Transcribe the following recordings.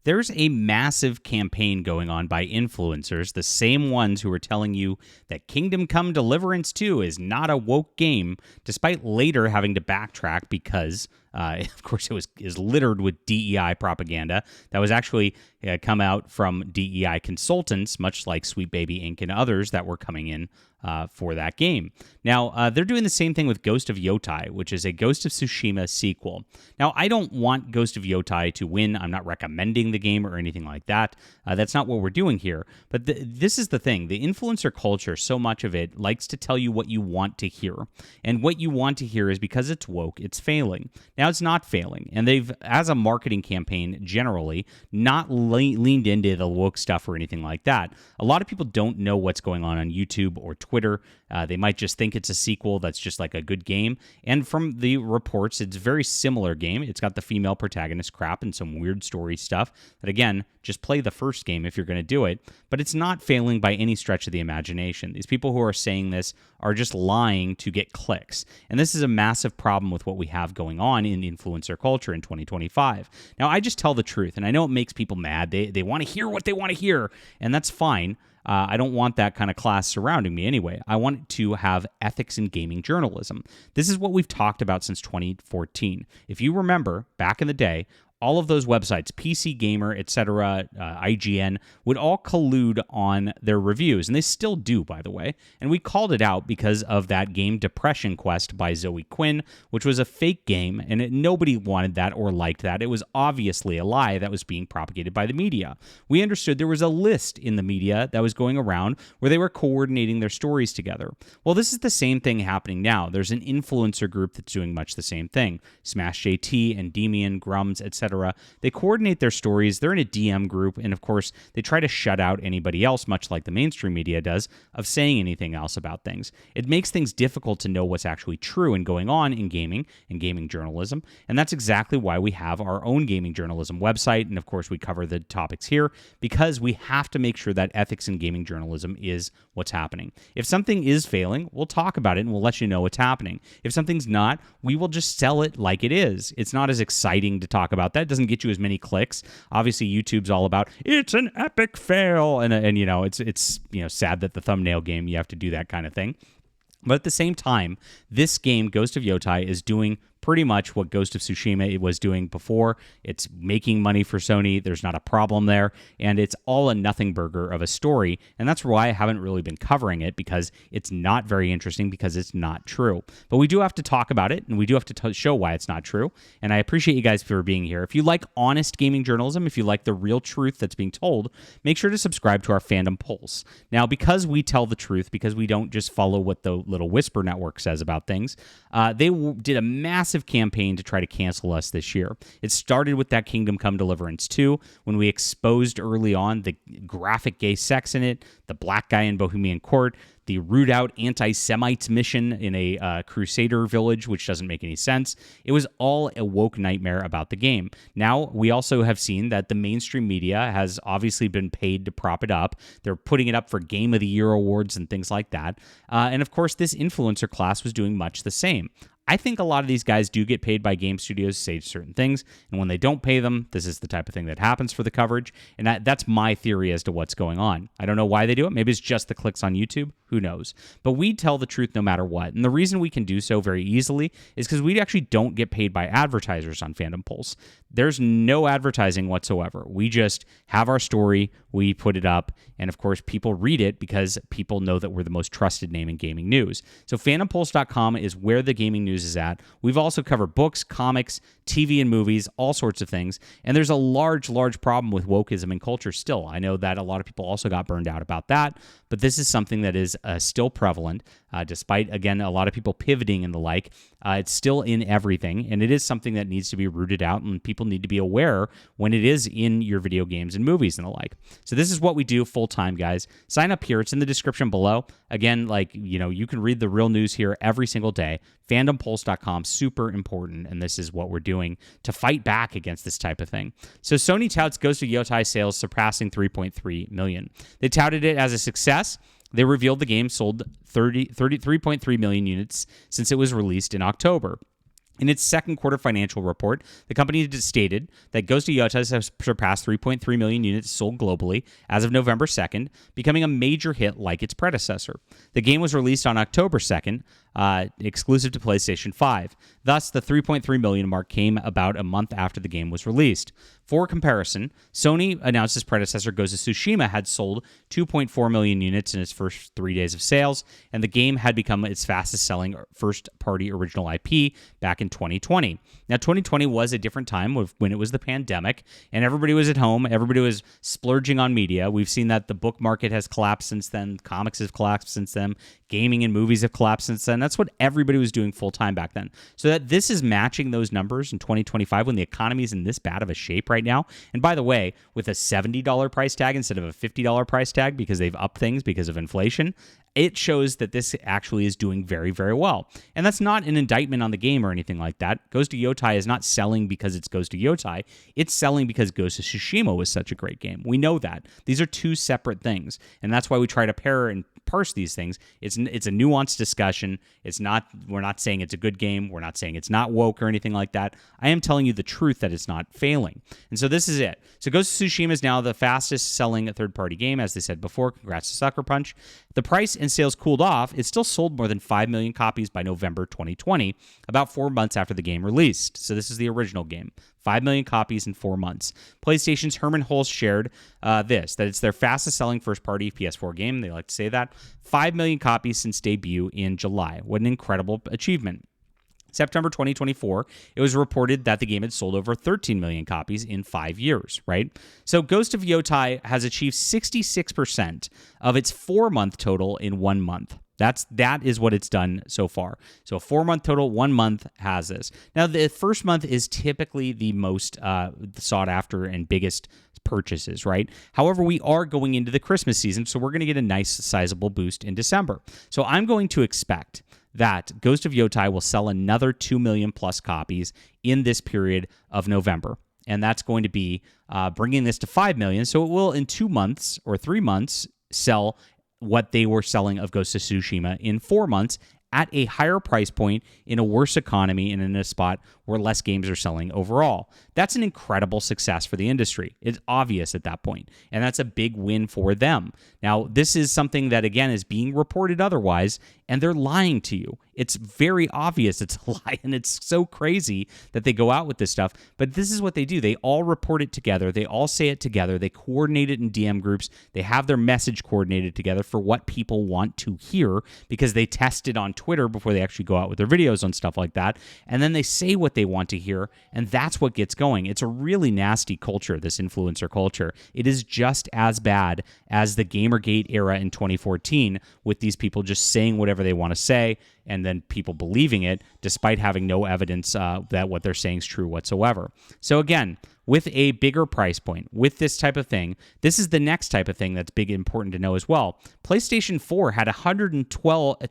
there's a massive campaign going on by influencers, the same ones who are telling you that Kingdom Come Deliverance 2 is not a woke game, despite later having to backtrack because of course, is littered with DEI propaganda that was actually come out from DEI consultants, much like Sweet Baby Inc. and others that were coming in for that game. Now, they're doing the same thing with Ghost of Yotei, which is a Ghost of Tsushima sequel. Now, I don't want Ghost of Yotei to win. I'm not recommending the game or anything like that. That's not what we're doing here. But this is the thing. The influencer culture, so much of it likes to tell you what you want to hear. And what you want to hear is because it's woke, it's failing. Now, it's not failing. And they've, as a marketing campaign, generally, not leaned into the woke stuff or anything like that. A lot of people don't know what's going on YouTube or Twitter. They might just think it's a sequel that's just like a good game. And from the reports, it's a very similar game. It's got the female protagonist crap and some weird story stuff that, again, just play the first game if you're going to do it. But it's not failing by any stretch of the imagination. These people who are saying this are just lying to get clicks. And this is a massive problem with what we have going on in influencer culture in 2025. Now, I just tell the truth, and I know it makes people mad. They want to hear what they want to hear, and that's fine. I don't want that kind of class surrounding me anyway. I want to have ethics in gaming journalism. This is what we've talked about since 2014. If you remember, back in the day, all of those websites, PC Gamer, etc., IGN, would all collude on their reviews, and they still do, by the way. And we called it out because of that game Depression Quest by Zoe Quinn, which was a fake game, and nobody wanted that or liked that. It was obviously a lie that was being propagated by the media. We understood there was a list in the media that was going around where they were coordinating their stories together. Well, this is the same thing happening now. There's an influencer group that's doing much the same thing. Smash JT, Endymion, Grums, etc. They coordinate their stories. They're in a DM group, and of course, they try to shut out anybody else, much like the mainstream media does, of saying anything else about things. It makes things difficult to know what's actually true and going on in gaming and gaming journalism, and that's exactly why we have our own gaming journalism website, and of course, we cover the topics here, because we have to make sure that ethics in gaming journalism is what's happening. If something is failing, we'll talk about it, and we'll let you know what's happening. If something's not, we will just sell it like it is. It's not as exciting to talk about that. It doesn't get you as many clicks. Obviously, YouTube's all about it's an epic fail, and you know it's sad that the thumbnail game you have to do that kind of thing. But at the same time, this game, Ghost of Yotei, is doing pretty much what Ghost of Tsushima it was doing before. It's making money for Sony. There's not a problem there. And it's all a nothing burger of a story. And that's why I haven't really been covering it, because it's not very interesting, because it's not true. But we do have to talk about it, and we do have to show why it's not true. And I appreciate you guys for being here. If you like honest gaming journalism, if you like the real truth that's being told, make sure to subscribe to our Fandom Pulse. Now, because we tell the truth, because we don't just follow what the little whisper network says about things, they did a massive campaign to try to cancel us this year. It started with that Kingdom Come Deliverance 2, when we exposed early on the graphic gay sex in it, the black guy in Bohemian Court, the root out anti-Semites mission in a Crusader village, which doesn't make any sense. It was all a woke nightmare about the game. Now, we also have seen that the mainstream media has obviously been paid to prop it up. They're putting it up for Game of the Year awards and things like that. And of course, this influencer class was doing much the same. I think a lot of these guys do get paid by game studios to say certain things, and when they don't pay them, this is the type of thing that happens for the coverage, and that's my theory as to what's going on. I don't know why they do it. Maybe it's just the clicks on YouTube. Who knows? But we tell the truth no matter what, and the reason we can do so very easily is because we actually don't get paid by advertisers on Fandom Pulse. There's no advertising whatsoever. We just have our story, we put it up, and of course, people read it because people know that we're the most trusted name in gaming news. So fandompulse.com is where the gaming news is at. We've also covered books, comics, TV and movies, all sorts of things. And there's a large problem with wokeism in culture still. I know that a lot of people also got burned out about that, but this is something that is still prevalent, despite, again, a lot of people pivoting and the like. It's still in everything, and it is something that needs to be rooted out, and people need to be aware when it is in your video games and movies and the like. So this is what we do full-time, guys. Sign up here. It's in the description below. Again, you can read the real news here every single day. Fandompulse.com, super important, and this is what we're doing to fight back against this type of thing. So Sony touts Ghost of Yotei sales surpassing 3.3 million. They touted it as a success. They revealed the game sold 33.3 million units since it was released in October. In its second quarter financial report, the company stated that Ghost of Yotei has surpassed 3.3 million units sold globally as of November 2nd, becoming a major hit like its predecessor. The game was released on October 2nd, exclusive to PlayStation 5. Thus, the 3.3 million mark came about a month after the game was released. For comparison, Sony announced its predecessor Ghost of Tsushima had sold 2.4 million units in its first 3 days of sales, and the game had become its fastest-selling first-party original IP back in 2020. Now, 2020 was a different time when it was the pandemic, and everybody was at home. Everybody was splurging on media. We've seen that the book market has collapsed since then. Comics have collapsed since then. Gaming and movies have collapsed since then. That's what everybody was doing full-time back then. So that this is matching those numbers in 2025 when the economy is in this bad of a shape right now. And by the way, with a $70 price tag instead of a $50 price tag because they've upped things because of inflation, it shows that this actually is doing very, very well. And that's not an indictment on the game or anything like that. Ghost of Yotei is not selling because it's Ghost of Yotei. It's selling because Ghost of Tsushima was such a great game. We know that. These are two separate things. And that's why we try to pair and parse these things. It's a nuanced discussion. We're not saying it's a good game. We're not saying it's not woke or anything like that. I am telling you the truth that it's not failing. And so this is it. So Ghost of Tsushima is now the fastest selling third-party game, as they said before. Congrats to Sucker Punch. The price and sales cooled off. It still sold more than 5 million copies by November 2020, about 4 months after the game released. So this is the original game. 5 million copies in 4 months. PlayStation's Herman Hulse shared that it's their fastest-selling first-party PS4 game. They like to say that. 5 million copies since debut in July. What an incredible achievement. September 2024, it was reported that the game had sold over 13 million copies in 5 years, right? So Ghost of Yotei has achieved 66% of its 4-month total in 1 month. That is what it's done so far. So a 4-month total, 1 month has this. Now, the first month is typically the most sought after and biggest purchases, right? However, we are going into the Christmas season, so we're going to get a nice sizable boost in December. So I'm going to expect that Ghost of Yotei will sell another 2 million plus copies in this period of November. And that's going to be bringing this to 5 million. So it will, in 2 months or 3 months, sell what they were selling of Ghost of Tsushima in 4 months at a higher price point in a worse economy and in a spot where less games are selling overall. That's an incredible success for the industry. It's obvious at that point, and that's a big win for them. Now, this is something that, again, is being reported otherwise, and they're lying to you. It's very obvious it's a lie, and it's so crazy that they go out with this stuff, but this is what they do. They all report it together. They all say it together. They coordinate it in DM groups. They have their message coordinated together for what people want to hear because they test it on Twitter before they actually go out with their videos on stuff like that, and then they say what they want to hear, and that's what gets going. It's a really nasty culture, this influencer culture. It is just as bad as the Gamergate era in 2014 with these people just saying whatever they want to say and then people believing it despite having no evidence that what they're saying is true whatsoever. So again, with a bigger price point, with this type of thing, this is the next type of thing that's big and important to know as well. PlayStation 4 had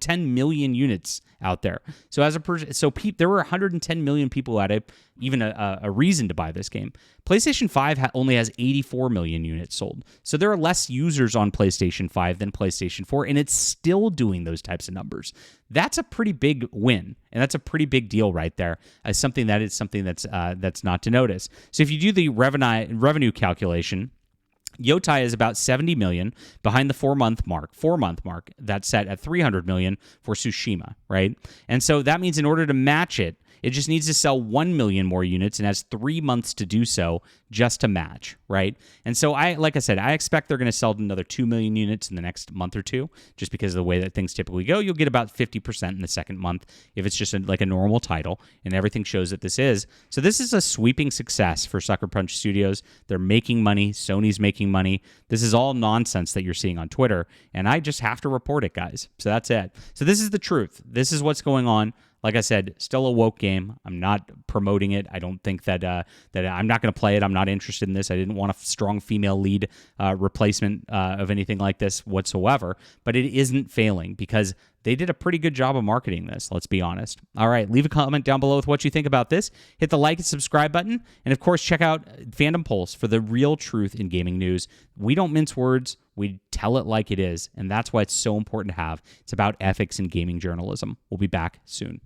10 million units out there. So there were 110 million people who had even a reason to buy this game. PlayStation 5 only has 84 million units sold. So there are less users on PlayStation 5 than PlayStation 4, and it's still doing those types of numbers. That's a pretty big win, and that's a pretty big deal right there. As something that's not to notice. So if you do the revenue calculation, Yotei is about 70 million behind the 4-month mark that's set at 300 million for Tsushima, right? And so that means in order to match it, it just needs to sell 1 million more units and has 3 months to do so just to match, right? And so like I said, I expect they're going to sell another 2 million units in the next month or two, just because of the way that things typically go. You'll get about 50% in the second month if it's just like a normal title, and everything shows that this is. So this is a sweeping success for Sucker Punch Studios. They're making money. Sony's making money. This is all nonsense that you're seeing on Twitter, and I just have to report it, guys. So that's it. So this is the truth. This is what's going on. Like I said, still a woke game. I'm not promoting it. I don't think that I'm not going to play it. I'm not interested in this. I didn't want a strong female lead replacement of anything like this whatsoever. But it isn't failing because they did a pretty good job of marketing this, let's be honest. All right, leave a comment down below with what you think about this. Hit the like and subscribe button. And, of course, check out Fandom Pulse for the real truth in gaming news. We don't mince words. We tell it like it is. And that's why it's so important to have. It's about ethics in gaming journalism. We'll be back soon.